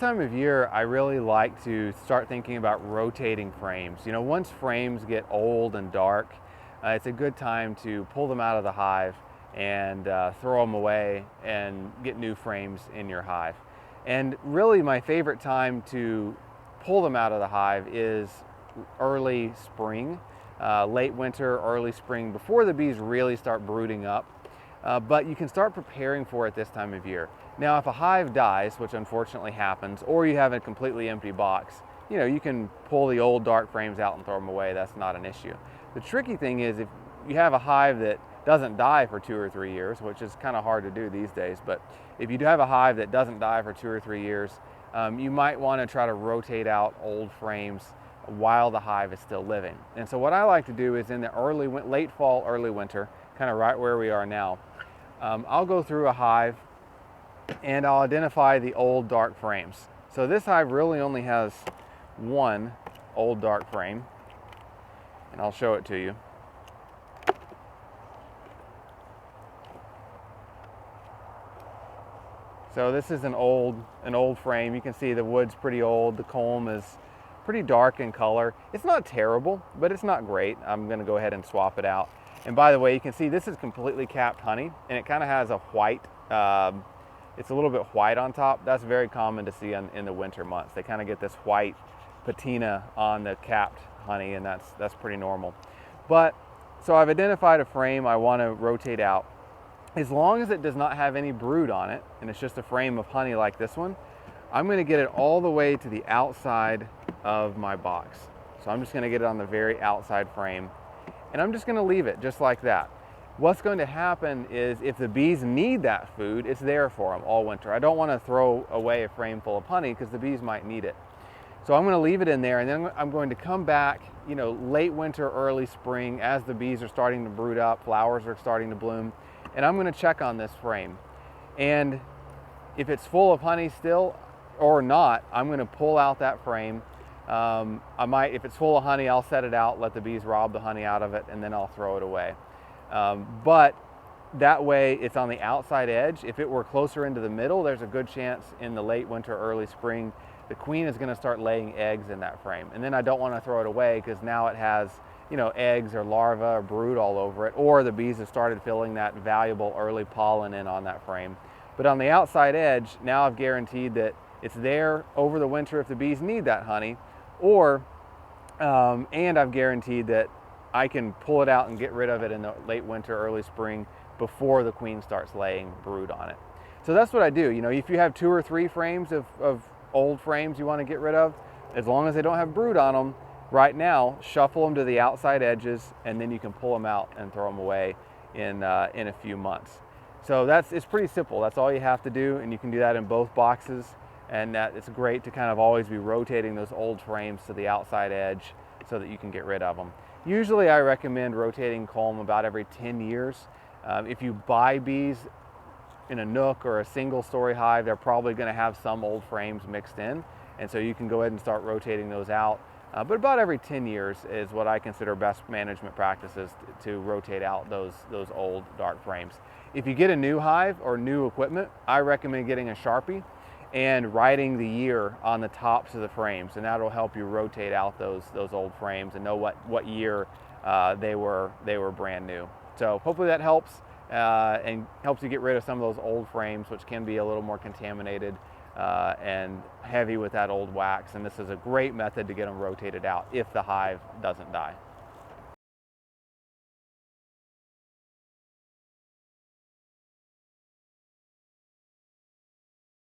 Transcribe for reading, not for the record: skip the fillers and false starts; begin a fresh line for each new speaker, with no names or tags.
time of year, I really like to start thinking about rotating frames. You know, once frames get old and dark, it's a good time to pull them out of the hive and throw them away and get new frames in your hive. And really my favorite time to pull them out of the hive is early spring, late winter, early spring, before the bees really start brooding up. But you can start preparing for it this time of year. Now, if a hive dies, which unfortunately happens, or you have a completely empty box, you know, you can pull the old dark frames out and throw them away. That's not an issue. The tricky thing is if you have a hive that doesn't die for 2 or 3 years, which is kind of hard to do these days, but if you do have a hive that doesn't die for 2 or 3 years, you might want to try to rotate out old frames while the hive is still living. And so what I like to do is in the late fall, early winter, kind of right where we are now, I'll go through a hive and I'll identify the old dark frames. So this hive really only has one old dark frame, and I'll show it to you. So this is an old frame. You can see the wood's pretty old. The comb is pretty dark in color. It's not terrible, but it's not great. I'm going to go ahead and swap it out. And by the way, you can see this is completely capped honey, and it kind of has a white, it's a little bit white on top. That's very common to see in the winter months. They kind of get this white patina on the capped honey, and that's pretty normal. But, so I've identified a frame I want to rotate out. As long as it does not have any brood on it, and it's just a frame of honey like this one, I'm going to get it all the way to the outside of my box. So I'm just going to get it on the very outside frame, and I'm just going to leave it just like that. What's going to happen is if the bees need that food, it's there for them all winter. I don't want to throw away a frame full of honey because the bees might need it. So I'm going to leave it in there, and then I'm going to come back, you know, late winter, early spring, as the bees are starting to brood up, flowers are starting to bloom, and I'm going to check on this frame. And if it's full of honey still or not, I'm going to pull out that frame. If it's full of honey, I'll set it out, let the bees rob the honey out of it, and then I'll throw it away. But that way it's on the outside edge. If it were closer into the middle, there's a good chance in the late winter, early spring, the queen is going to start laying eggs in that frame. And then I don't want to throw it away because now it has, you know, eggs or larvae or brood all over it, or the bees have started filling that valuable early pollen in on that frame. But on the outside edge, now I've guaranteed that it's there over the winter if the bees need that honey, and I've guaranteed that I can pull it out and get rid of it in the late winter, early spring before the queen starts laying brood on it. So that's what I do. You know, if you have 2 or 3 frames of old frames you want to get rid of, as long as they don't have brood on them, right now, shuffle them to the outside edges, and then you can pull them out and throw them away in a few months. So it's pretty simple. That's all you have to do, and you can do that in both boxes. And it's great to kind of always be rotating those old frames to the outside edge so that you can get rid of them. Usually I recommend rotating comb about every 10 years. If you buy bees in a nook or a single story hive, they're probably going to have some old frames mixed in, and so you can go ahead and start rotating those out. But about every 10 years is what I consider best management practices to rotate out those old dark frames. If you get a new hive or new equipment, I recommend getting a Sharpie and writing the year on the tops of the frames, and that'll help you rotate out those old frames and know what year they were brand new. So hopefully that helps and helps you get rid of some of those old frames, which can be a little more contaminated and heavy with that old wax. And this is a great method to get them rotated out if the hive doesn't die.